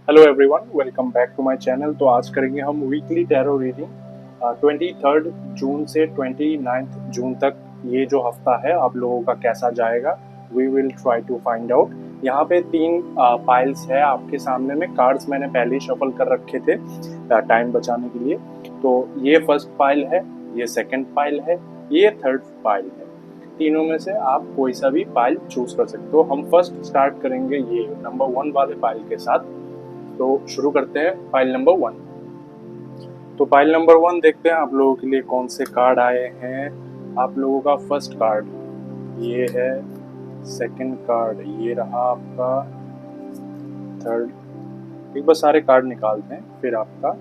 Hello everyone, welcome back to my channel. तो आज करेंगे हम वीकली टैरो रीडिंग 23 जून से 29 जून तक। ये जो हफ्ता है आप लोगों का कैसा जाएगा, we will try to find out. यहाँ पे तीन पाइल्स है आपके सामने में। कार्ड्स मैंने पहले ही शफल कर रखे थे टाइम बचाने के लिए। तो ये फर्स्ट पाइल है, ये सेकंड पाइल है, ये थर्ड पाइल है। तीनों में से आप कोई सा भी पाइल चूज कर सकते हो। हम फर्स्ट स्टार्ट करेंगे ये नंबर 1 वाले पाइल के साथ। तो शुरू करते हैं पाइल नंबर 1। तो पाइल नंबर 1 देखते हैं आप लोगों के लिए कौन से कार्ड आए हैं। आप लोगों का फर्स्ट कार्ड ये है, सेकंड कार्ड ये रहा आपका, थर्ड। एक बार सारे कार्ड निकालते हैं फिर आपका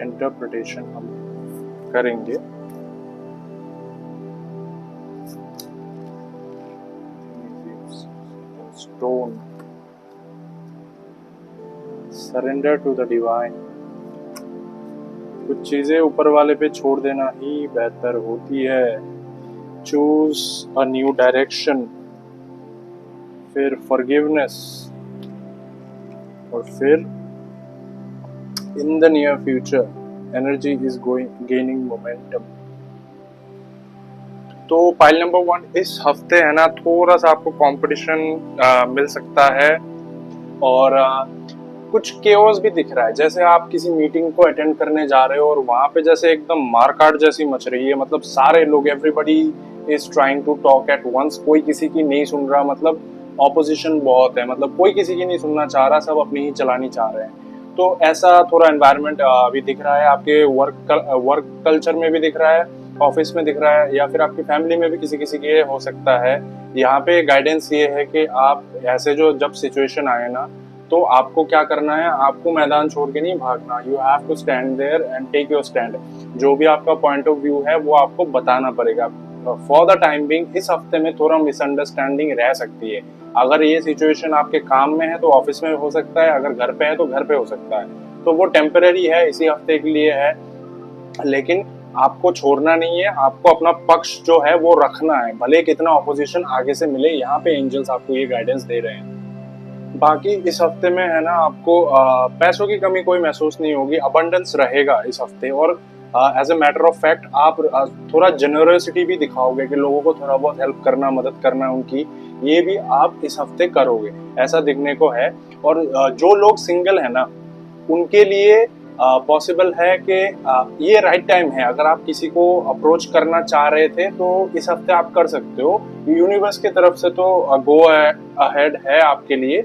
इंटरप्रिटेशन हम करेंगे। Stone, surrender to the divine. कुछ चीजें ऊपर वाले पे छोड़ देना ही बेहतर होती है। चूज अ न्यू डायरेक्शन, फिर फॉरगिवनेस, और फिर in the near future energy is going gaining momentum. तो पाइल नंबर 1 इस हफ्ते है ना, थोड़ा सा आपको कंपटीशन मिल सकता है और कुछ केओस भी दिख रहा है। जैसे आप किसी मीटिंग को अटेंड करने जा रहे हो और वहां पे जैसे एकदम मारकाट जैसी मच रही है। मतलब सारे लोग, everybody is trying to talk at once, कोई किसी की नहीं सुन रहा। मतलब ऑपोजिशन बहुत है, मतलब कोई किसी की नहीं सुनना चाह रहा, सब अपनी ही चलानी चाह रहे हैं। तो ऐसा थोड़ा एनवायरनमेंट अभी दिख रहा है आपके वर्क कल्चर में भी दिख रहा है, ऑफिस में दिख रहा है, या फिर आपकी फैमिली में भी किसी किसी के हो सकता है। यहाँ पे गाइडेंस ये है कि आप ऐसे जो जब सिचुएशन आए ना, तो आपको क्या करना है, आपको मैदान छोड़ के नहीं भागना। You have to stand there and take your stand. जो भी आपका पॉइंट ऑफ व्यू है वो आपको बताना पड़ेगा। फॉर द टाइम बिंग इस हफ्ते में थोड़ा मिसअंडरस्टैंडिंग रह सकती है। अगर ये सिचुएशन आपके काम में है तो ऑफिस में हो सकता है, अगर घर पे है तो घर पे हो सकता है। तो वो टेम्पररी है, इसी हफ्ते के लिए है। लेकिन आपको छोड़ना नहीं है, आपको अपना पक्ष जो है वो रखना है, भले कितना ऑपोजिशन आगे से मिले। यहाँ पे एंजल्स आपको ये गाइडेंस दे रहे हैं। बाकी इस हफ्ते में है ना, आपको पैसों की कमी कोई महसूस नहीं होगी, अबंडेंस रहेगा इस हफ्ते। और as a matter of fact आप थोड़ा जेनरसिटी भी दिखाओगे कि लोगों को थोड़ा बहुत हेल्प करना, मदद करना उनकी, ये भी आप इस हफ्ते करोगे, ऐसा दिखने को है। और जो लोग सिंगल है ना, उनके लिए पॉसिबल है कि ये राइट टाइम है। अगर आप किसी को अप्रोच करना चाह रहे थे तो इस हफ्ते आप कर सकते हो। यूनिवर्स की तरफ से तो गो अहेड है आपके लिए।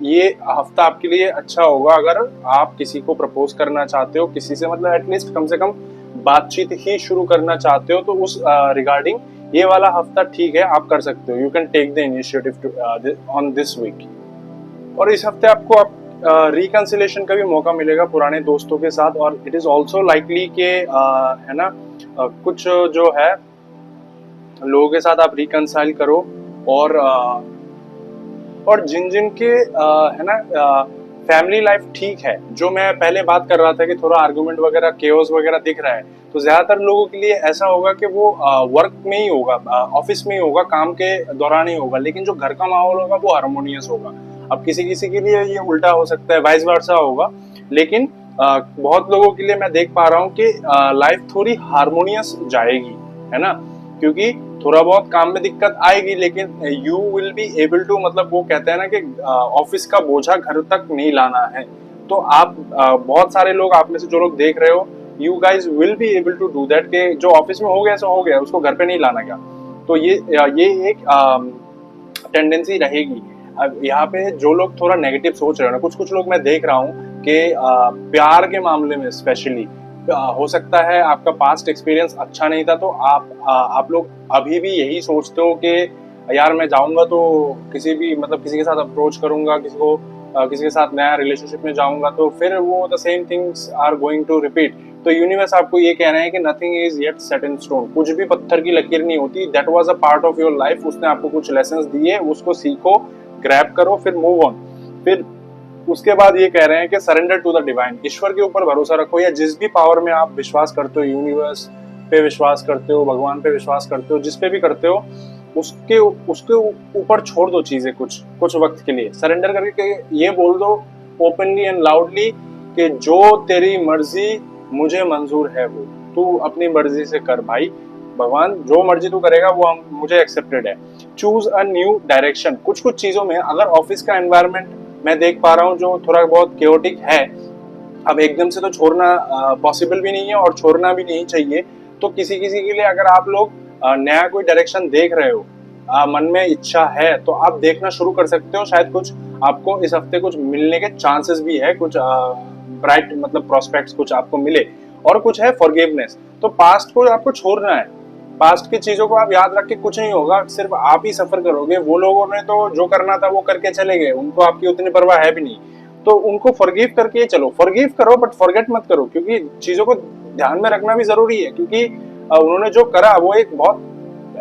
ये हफ्ता आपके लिए अच्छा होगा अगर आप किसी को प्रपोज करना चाहते हो, किसी से मतलब एटलीस्ट कम से कम बातचीत ही शुरू करना चाहते हो, तो उस रिगार्डिंग ये वाला हफ्ता ठीक है, आप कर सकते हो। You can take the initiative on this week. और इस हफ्ते आपको आप रिकंसिलेशन का भी मौका मिलेगा पुराने दोस्तों के साथ। और इट इज ऑल्सो लाइकली के है ना, कुछ जो है लोगों के साथ आप रिकंसाइल करो। और जिन जिन के है ना फैमिली लाइफ ठीक है, जो मैं पहले बात कर रहा था कि थोड़ा आर्गुमेंट वगैरह, केओस वगैरह दिख रहा है, तो ज्यादातर लोगों के लिए ऐसा होगा कि वो वर्क में ही होगा, ऑफिस में ही होगा, काम के दौरान ही होगा। लेकिन जो घर का माहौल होगा वो हारमोनियस होगा। अब किसी किसी के लिए ये उल्टा हो सकता है, वाइस वर्सा होगा। लेकिन बहुत लोगों के लिए मैं देख पा रहा हूँ कि लाइफ थोड़ी हारमोनियस जाएगी, है ना। क्योंकि थोड़ा बहुत काम में दिक्कत आएगी, लेकिन you will be able to, मतलब वो कहते हैं ना कि ऑफिस का बोझा घर तक नहीं लाना है। तो आप बहुत सारे लोग, आप में से जो लोग देख रहे हो, you guys will be able to do that, के जो ऑफिस में हो गया सो हो गया, उसको घर पे नहीं लाना गया। तो ये एक टेंडेंसी रहेगी। अब यहाँ पे जो लोग थोड़ा नेगेटिव सोच रहे हो ना, कुछ कुछ लोग मैं देख रहा हूँ कि प्यार के मामले में स्पेशली हो सकता है आपका पास्ट एक्सपीरियंस अच्छा नहीं था, तो आप लोग अभी भी यही सोचते हो कि यार मैं जाऊंगा तो किसी भी, मतलब किसी के साथ अप्रोच करूंगा, किसी के साथ नया रिलेशनशिप में जाऊंगा तो फिर वो the same things are going to repeat. तो यूनिवर्स आपको ये कह रहे हैं कि nothing is yet set in stone. कुछ भी पत्थर की लकीर नहीं होती। That was a part of your life, उसने आपको कुछ लेसन्स दिए, उसको सीखो, ग्रैब करो, फिर मूव ऑन। फिर उसके बाद ये कह रहे हैं कि सरेंडर टू द डिवाइन, ईश्वर के ऊपर भरोसा रखो, या जिस भी पावर में आप विश्वास करते हो, यूनिवर्स पे विश्वास करते हो, भगवान पे विश्वास करते हो, जिस पे भी करते हो, उसके ऊपर छोड़ दो चीजें कुछ कुछ वक्त के लिए। सरेंडर करके ये बोल दो ओपनली एंड लाउडली कि जो तेरी मर्जी मुझे मंजूर है, वो तू अपनी मर्जी से कर भाई, भगवान जो मर्जी तू करेगा वो मुझे एक्सेप्टेड है। Choose a new direction. कुछ कुछ चीजों में अगर ऑफिस का एनवायरनमेंट मैं देख पा रहा हूँ जो थोड़ा बहुत केओटिक है, अब एकदम से तो छोड़ना पॉसिबल भी नहीं है और छोड़ना भी नहीं चाहिए। तो किसी किसी के लिए अगर आप लोग नया कोई डायरेक्शन देख रहे हो, मन में इच्छा है, तो आप देखना शुरू कर सकते हो। शायद कुछ आपको इस हफ्ते कुछ मिलने के चांसेस भी है, कुछ ब्राइट मतलब प्रोस्पेक्ट्स कुछ आपको मिले। और कुछ है फॉरगिवनेस। तो पास्ट को आपको छोड़ना है, पास्ट की चीजों को आप याद रख के कुछ नहीं होगा, सिर्फ आप ही सफर करोगे। वो लोगों ने तो जो करना था वो करके चले गए, उनको आपकी उतनी परवाह है भी नहीं, तो उनको फॉरगिव करके चलो। फॉरगिव करो बट फॉरगेट मत करो, क्योंकि चीजों को ध्यान में रखना भी जरूरी है, क्योंकि उन्होंने जो करा वो एक बहुत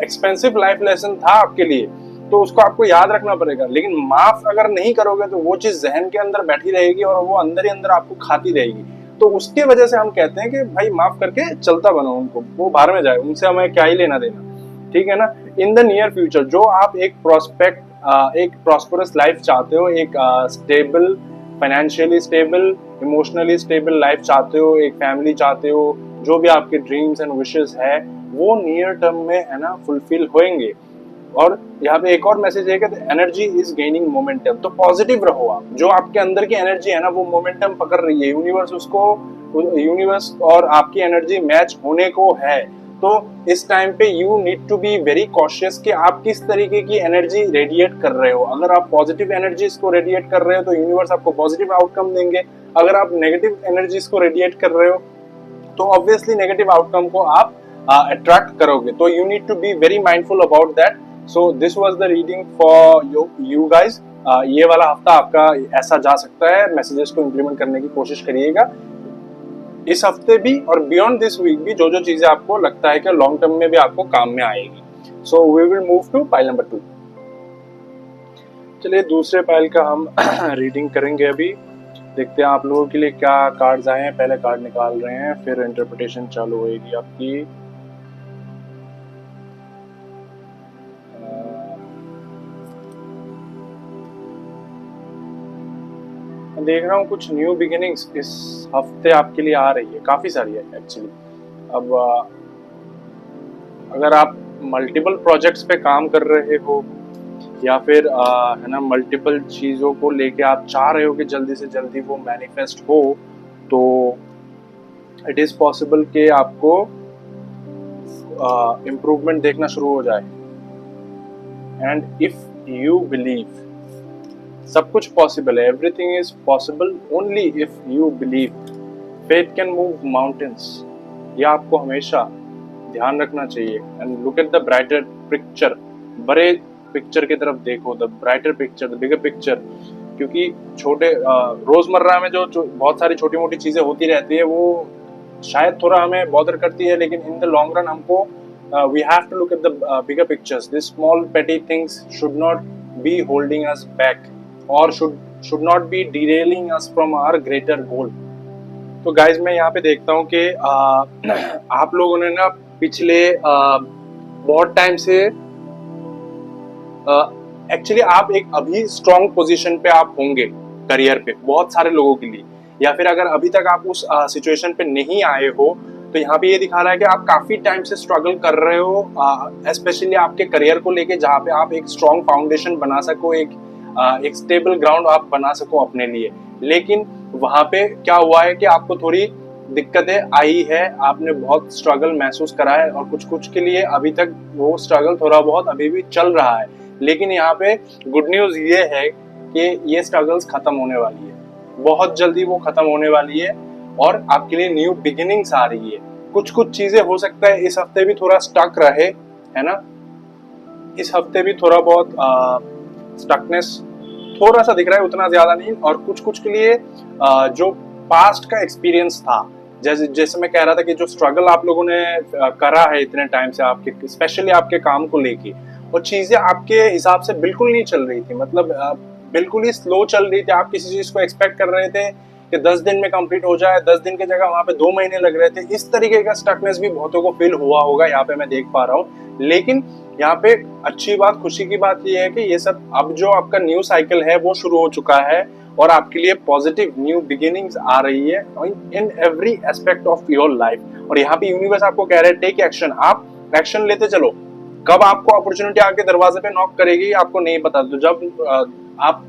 एक्सपेंसिव लाइफ लेसन था आपके लिए, तो उसको आपको याद रखना पड़ेगा। लेकिन माफ अगर नहीं करोगे तो वो चीज जहन के अंदर बैठी रहेगी और वो अंदर ही अंदर आपको खाती रहेगी। तो उसके वजह से हम कहते हैं कि भाई माफ करके चलता बनो, उनको वो बाहर में जाए, उनसे हमें क्या ही लेना देना, ठीक है ना। इन द नियर फ्यूचर जो आप एक एक प्रॉस्परस लाइफ चाहते हो, एक stable, financially stable, emotionally stable life चाहते हो, एक फैमिली चाहते हो, जो भी आपके ड्रीम्स एंड विशेस है वो नियर टर्म में है ना फुलफिल होंगे। और यहाँ पे एक और मैसेज है कि एनर्जी इज गेनिंग मोमेंटम। तो पॉजिटिव रहो आप, जो आपके अंदर की एनर्जी है ना वो मोमेंटम पकड़ रही है, यूनिवर्स और आपकी एनर्जी मैच होने को है। तो इस टाइम पे you need to be very cautious कि आप किस तरीके की एनर्जी रेडिएट कर रहे हो। अगर आप पॉजिटिव एनर्जीज को रेडिएट कर रहे हो तो यूनिवर्स आपको पॉजिटिव आउटकम देंगे। अगर आप नेगेटिव एनर्जीज को रेडिएट कर रहे हो तो ऑब्वियसली नेगेटिव आउटकम को आप अट्रैक्ट करोगे। तो you need to be very mindful about that. So this was the reading for you guys. ये वाला हफ्ता आपका ऐसा जा सकता है, मैसेजेस को इम्प्लीमेंट करने की कोशिश करिएगा इस हफ्ते भी, और बियॉन्ड दिस वीक भी जो जो चीजें आपको लगता है कि लॉन्ग टर्म में भी आपको काम में आएगी। So we will move to pile number 2। चलिए दूसरे पाइल का हम रीडिंग करेंगे। अभी देखते हैं आप लोगों के लिए क्या कार्ड्स आए हैं। पहले कार्ड निकाल रहे हैं, फिर इंटरप्रिटेशन चालू होगी आपकी। देख रहा हूँ कुछ न्यू बिगिनिंग्स इस हफ्ते आपके लिए आ रही है, काफी सारी है एक्चुअली। अब अगर आप मल्टीपल प्रोजेक्ट्स पे काम कर रहे हो या फिर है ना मल्टीपल चीजों को लेके आप चाह रहे हो कि जल्दी से जल्दी वो मैनिफेस्ट हो, तो इट इज पॉसिबल कि आपको इम्प्रूवमेंट देखना शुरू हो जाए। एंड इफ यू बिलीव, सब कुछ पॉसिबल है, everything is possible only if you believe. Faith can move mountains, ये आपको हमेशा ध्यान रखना चाहिए। And look at the brighter picture, बड़े पिक्चर की तरफ देखो, the brighter picture, the bigger picture. क्योंकि छोटे रोजमर्रा में जो बहुत सारी छोटी मोटी चीजें होती रहती है वो शायद थोड़ा हमें बॉदर करती है, लेकिन इन द लॉन्ग रन हमको we have to look at the bigger pictures. This small petty things should not be holding us back और should not be derailing us from our greater goal। तो guys मैं यहाँ पे देखता हूँ कि आप लोगों ने ना पिछले बहुत टाइम से एक्चुअली आप एक अभी स्ट्रॉन्ग पोजीशन पे आप होंगे करियर पे बहुत सारे लोगों के लिए, या फिर अगर अभी तक आप उस सिचुएशन पे नहीं आए हो तो यहाँ पे ये दिखा रहा है कि आप काफी टाइम से स्ट्रगल कर रहे हो, स्पेशली आपके करियर को लेके, जहाँ पे आप एक स्ट्रॉन्ग फाउंडेशन बना सको, एक स्टेबल ग्राउंड आप बना सको अपने लिए। लेकिन वहां पे क्या हुआ है कि आपको थोड़ी दिक्कतें आई है, आपने बहुत स्ट्रगल महसूस करा है और कुछ कुछ के लिए अभी तक वो स्ट्रगल थोड़ा बहुत अभी भी चल रहा है। लेकिन यहाँ पे गुड न्यूज ये है कि ये स्ट्रगल्स खत्म होने वाली है, बहुत जल्दी वो खत्म होने वाली है और आपके लिए न्यू बिगिनिंग्स आ रही है। कुछ कुछ चीजें हो सकता है इस हफ्ते भी थोड़ा स्टक रहे, है ना, इस हफ्ते भी थोड़ा बहुत स्टकनेस थोड़ा सा दिख रहा है, उतना ज्यादा नहीं। और कुछ कुछ के लिए जो पास्ट का एक्सपीरियंस था, जैसे मैं कह रहा था कि जो स्ट्रगल आप लोगों ने करा है इतने टाइम से आपके, स्पेशली आपके काम को लेके, और चीजें आपके हिसाब से बिल्कुल नहीं चल रही थी, मतलब बिल्कुल ही स्लो चल रही थी। आप किसी चीज को एक्सपेक्ट कर रहे थे कि 10 दिन में कंप्लीट हो जाए, 10 दिन की जगह वहां पे 2 महीने लग रहे थे। इस तरीके का स्टकनेस भी बहुतों को फील हुआ होगा, यहाँ पे मैं देख पा रहा हूँ। लेकिन यहाँ पे अच्छी बात, खुशी की बात ये है कि ये सब अब जो आपका न्यू साइकिल है वो शुरू हो चुका है और आपके लिए पॉजिटिव न्यू बिगिनिंग्स आ रही है in every aspect of your life. और यहाँ पे यूनिवर्स आपको कह रहा है टेक एक्शन, आप एक्शन लेते चलो। कब आपको अपॉर्चुनिटी आके दरवाजे पे नॉक करेगी आपको नहीं पता, तो जब आप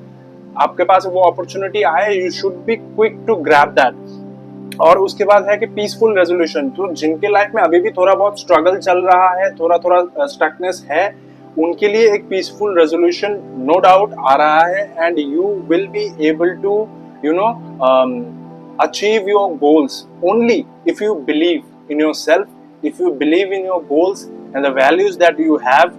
आपके पास वो अपॉर्चुनिटी आए, you should be quick to grab that. और उसके बाद है कि पीसफुल रेजोल्यूशन, तो जिनके लाइफ में अभी भी थोड़ा बहुत स्ट्रगल चल रहा है, थोड़ा थोड़ा स्टकनेस है, उनके लिए एक पीसफुल रेजोल्यूशन नो डाउट आ रहा है, and you will be able to you know achieve your goals only if you believe in yourself, if you believe in your goals and the values that you have,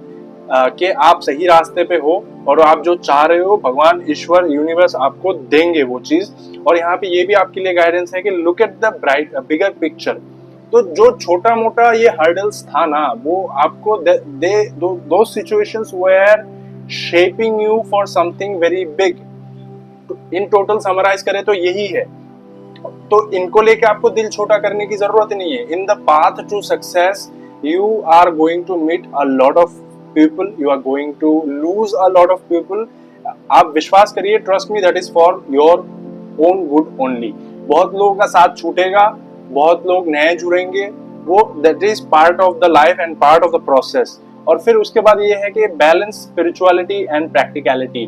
कि आप सही रास्ते पे हो और आप जो चाह रहे हो भगवान ईश्वर यूनिवर्स आपको देंगे वो चीज। और यहाँ पे ये भी आपके लिए गाइडेंस है कि look at the bright bigger picture. तो जो छोटा मोटा ये हर्डल्स था ना, वो आपको दो situations were shaping you for something very big. In total summarise करें तो यही है। तो इनको लेके आपको दिल छोटा करने की जरूरत नहीं है। In the path to success you are going to meet a lot of people, you are going to lose a lot of people। आप विश्वास करिए, trust me, that is for your own good only। बहुत लोगों का साथ छूटेगा, बहुत लोग नए जुड़ेंगे, वो that is part of the life and part of the process। और फिर उसके बाद ये है कि balance spirituality and practicality.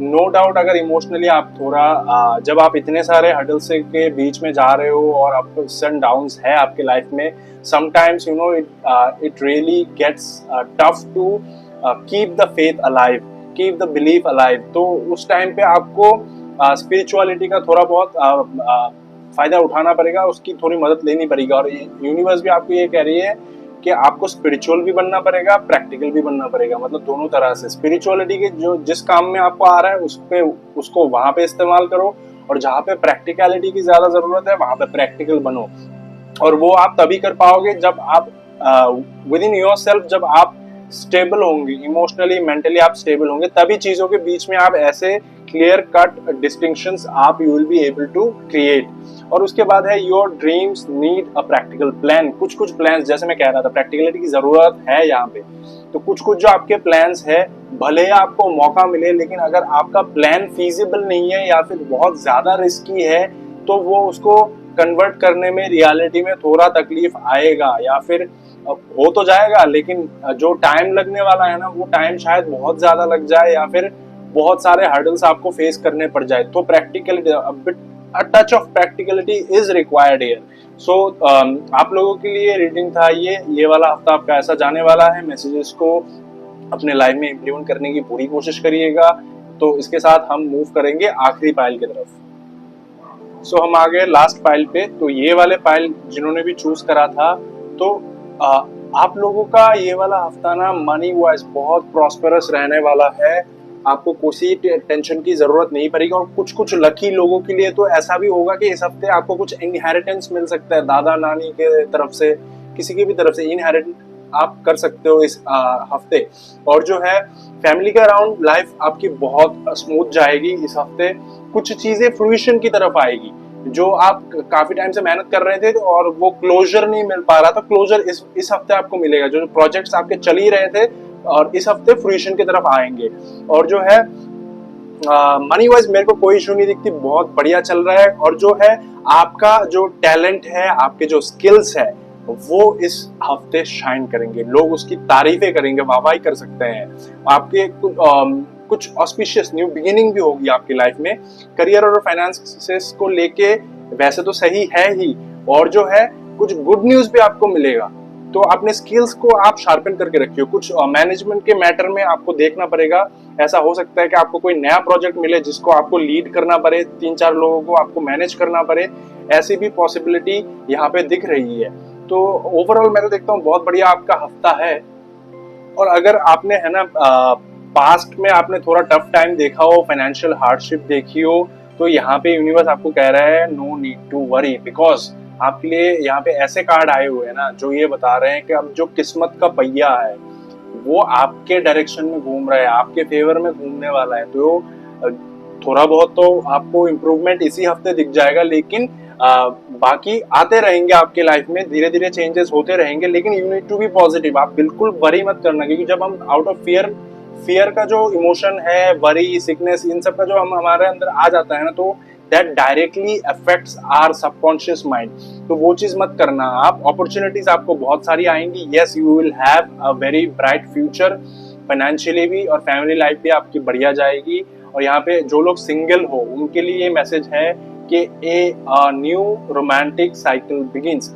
No doubt अगर इमोशनली आप थोड़ा जब आप इतने सारे हडल्स के बीच में जा रहे हो और अप्स एंड डाउन्स है आपके लाइफ में, sometimes you know it really gets tough to keep the faith alive, keep the belief alive. तो उस टाइम पे आपको स्पिरिचुअलिटी का थोड़ा बहुत फायदा उठाना पड़ेगा, उसकी थोड़ी मदद लेनी पड़ेगी। और यूनिवर्स भी आपको ये कह रही है कि आपको स्पिरिचुअल भी बनना पड़ेगा, प्रैक्टिकल भी बनना पड़ेगा, मतलब दोनों तरह से। स्पिरिचुअलिटी के जो जिस काम में आपको आ रहा है उसको वहां पे इस्तेमाल करो, और जहाँ पे प्रैक्टिकलिटी की ज्यादा जरूरत है वहां पे प्रैक्टिकल बनो। और वो आप तभी कर पाओगे जब आप विद इन योर सेल्फ, जब आप स्टेबल होंगे इमोशनली मेंटली, आप स्टेबल होंगे, तभी चीजों के बीच में आप ऐसे क्लियर कट डिस्टिंक्शंस आप you will be able to create. और उसके बाद है your dreams need a practical plan. कुछ कुछ प्लान्स, जैसे मैं कह रहा था प्रैक्टिकलिटी की जरूरत है यहाँ पे, तो कुछ कुछ जो आपके प्लान्स है, भले आपको मौका मिले, लेकिन अगर आपका प्लान फीजिबल नहीं है या फिर बहुत ज्यादा रिस्की है, तो वो उसको कन्वर्ट करने में रियलिटी में थोड़ा तकलीफ आएगा, या फिर हो तो जाएगा लेकिन जो टाइम लगने वाला है ना, वो टाइम शायद बहुत ज्यादा लग जाए, या फिर बहुत सारे हर्डल्स आपको फेस करने पड़ जाए। तो practicality, a touch of practicality is required here। So आप लोगों के लिए रीडिंग था ये वाला हफ्ता आपका ऐसा जाने वाला है। मैसेजेस को अपने लाइफ में इम्प्लीमेंट करने की पूरी कोशिश करिएगा। तो इसके साथ हम मूव करेंगे आखिरी पाइल की तरफ। सो हम आ गए लास्ट पाइल पे। तो ये वाले पाइल जिन्होंने भी चूज करा था, तो आप लोगों का ये वाला हफ्ता ना मनी वाइज बहुत प्रॉस्पेरस रहने वाला है। आपको कोई टेंशन की जरूरत नहीं पड़ेगी। और कुछ कुछ लकी लोगों के लिए तो ऐसा भी होगा कि इस हफ्ते आपको कुछ इनहेरिटेंस मिल सकता है, दादा नानी के तरफ से, किसी की भी तरफ से इनहेरिट आप कर सकते हो इस हफ्ते। और जो है फैमिली के अराउंड लाइफ आपकी बहुत स्मूथ जाएगी इस हफ्ते। कुछ चीजें फ्रूइशन की तरफ आएगी जो आप काफी टाइम से मेहनत कर रहे थे और वो क्लोजर नहीं मिल पा रहा था, क्लोजर इस हफ्ते आपको मिलेगा। जो प्रोजेक्ट्स आपके चल ही रहे थे और इस हफ्ते फ्रूइशन की तरफ आएंगे। और जो है मनी वाइज मेरे को कोई इशू नहीं दिखती, बहुत बढ़िया चल रहा है। और जो है आपका जो टैलेंट है, आपके जो स्किल्स है, वो इस हफ्ते शाइन करेंगे, लोग उसकी तारीफें करेंगे, वाहवाही कर सकते हैं। आपके कुछ ऑस्पिशियस न्यू बिगिनिंग भी होगी आपकी लाइफ में। करियर और फाइनेंसेस को लेके वैसे तो सही है ही, और जो है कुछ गुड न्यूज भी आपको मिलेगा। तो अपने स्किल्स को आप शार्पन करके रखिए। कुछ मैनेजमेंट के मैटर में आपको देखना पड़ेगा। ऐसा हो सकता है कि आपको कोई नया प्रोजेक्ट मिले जिसको आपको लीड करना पड़े, 3-4 लोगों को आपको मैनेज करना पड़े, ऐसी भी पॉसिबिलिटी यहाँ पे दिख रही है। तो ओवरऑल मैं तो देखता हूँ बहुत बढ़िया आपका हफ्ता है। और अगर आपने है ना पास्ट में आपने थोड़ा टफ टाइम देखा हो, फाइनेंशियल हार्डशिप देखी हो, तो यहाँ पे यूनिवर्स आपको कह रहा है no need to worry, because आपके लिए यहाँ पे ऐसे कार्ड आए हुए हैं ना जो ये बता रहे हैं कि अब जो किस्मत का पहिया है वो आपके डायरेक्शन में घूम रहा है, आपके फेवर में घूमने वाला है। तो थोड़ा बहुत तो आपको इम्प्रूवमेंट इसी हफ्ते दिख जाएगा, लेकिन बाकी आते रहेंगे आपके लाइफ में, धीरे धीरे चेंजेस होते रहेंगे। लेकिन you need to be positive, आप बिल्कुल वरी मत करना, क्योंकि जब हम आउट ऑफ फियर फियर का जो इमोशन है, वरी, सिकनेस, इन सब का जो हम हमारे अंदर आ जाता है ना, तो that directly affects our subconscious mind. तो वो चीज मत करना आप। अपॉर्चुनिटीज आपको बहुत सारी आएंगी। Yes, you will have a very bright future, financially भी और फैमिली लाइफ भी आपकी बढ़िया जाएगी। और यहाँ पे जो लोग सिंगल हो उनके लिए ये मैसेज है कि a new romantic cycle begins.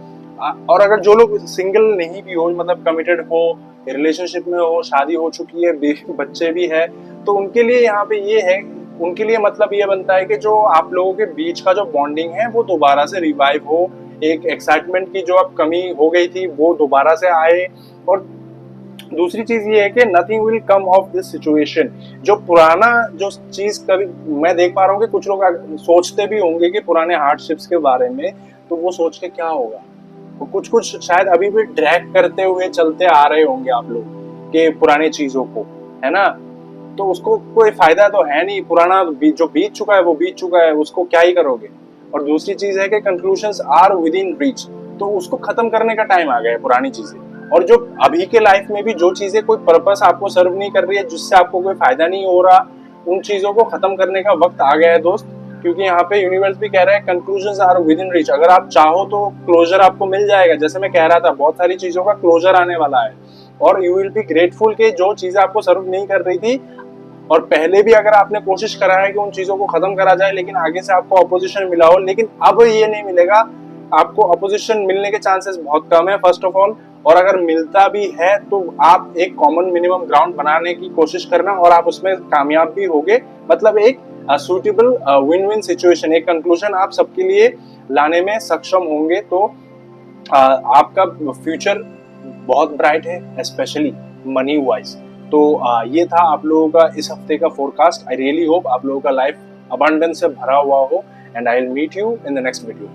और अगर जो लोग सिंगल नहीं भी हो, मतलब कमिटेड हो, रिलेशनशिप में हो, शादी हो चुकी है, बच्चे भी है, तो उनके लिए यहाँ पे ये है, उनके लिए मतलब ये बनता है कि जो आप लोगों के बीच का जो बॉन्डिंग है वो दोबारा से रिवाइव हो, एक एक्साइटमेंट की जो अब कमी हो गई थी वो दोबारा से आए। और दूसरी चीज ये है कि nothing will come of this situation. जो पुराना जो चीज कभी मैं देख पा रहा हूँ कि कुछ लोग सोचते भी होंगे कि पुराने हार्डशिप्स के बारे में, तो वो सोच के क्या होगा, वो कुछ कुछ शायद अभी भी ड्रैग करते हुए चलते आ रहे होंगे आप लोग के पुरानी चीजों को, है ना। तो उसको कोई फायदा तो है नहीं, पुराना जो बीत चुका है वो बीत चुका है, उसको क्या ही करोगे। और दूसरी चीज है कि conclusions are within reach, तो उसको खत्म करने का टाइम आ गया है पुरानी चीजें। और जो अभी के लाइफ में भी जो चीजें कोई पर्पस आपको सर्व नहीं कर रही है, जिससे आपको कोई फायदा नहीं हो रहा, उन चीजों को खत्म करने का वक्त आ गया है दोस्त। क्योंकि यहाँ पे यूनिवर्स भी कह रहा है conclusions are within reach. अगर आप चाहो तो क्लोजर आपको मिल जाएगा। जैसे मैं कह रहा था, बहुत सारी चीजों का क्लोजर आने वाला है। और यू विल बी ग्रेटफुल कि जो चीजें आपको सर्व नहीं कर रही थी, और पहले भी अगर आपने कोशिश करा है कि उन चीजों को खत्म करा जाए, लेकिन आगे से आपको अपोजिशन मिला हो, लेकिन अब ये नहीं मिलेगा। आपको अपोजिशन मिलने के चांसेस बहुत कम है, फर्स्ट ऑफ ऑल। और अगर मिलता भी है तो आप एक कॉमन मिनिमम ग्राउंड बनाने की कोशिश करना, और आप उसमें कामयाब भी होगे। मतलब एक सूटेबल विन विन सिचुएशन, एक कंक्लूजन आप सबके लिए लाने में सक्षम होंगे। तो आपका फ्यूचर बहुत ब्राइट है, स्पेशली मनी वाइज। तो ये था आप लोगों का इस हफ्ते का फोरकास्ट। आई रियली होप आप लोगों का लाइफ अबंडेंस से भरा हुआ हो, and I will meet you in the next video.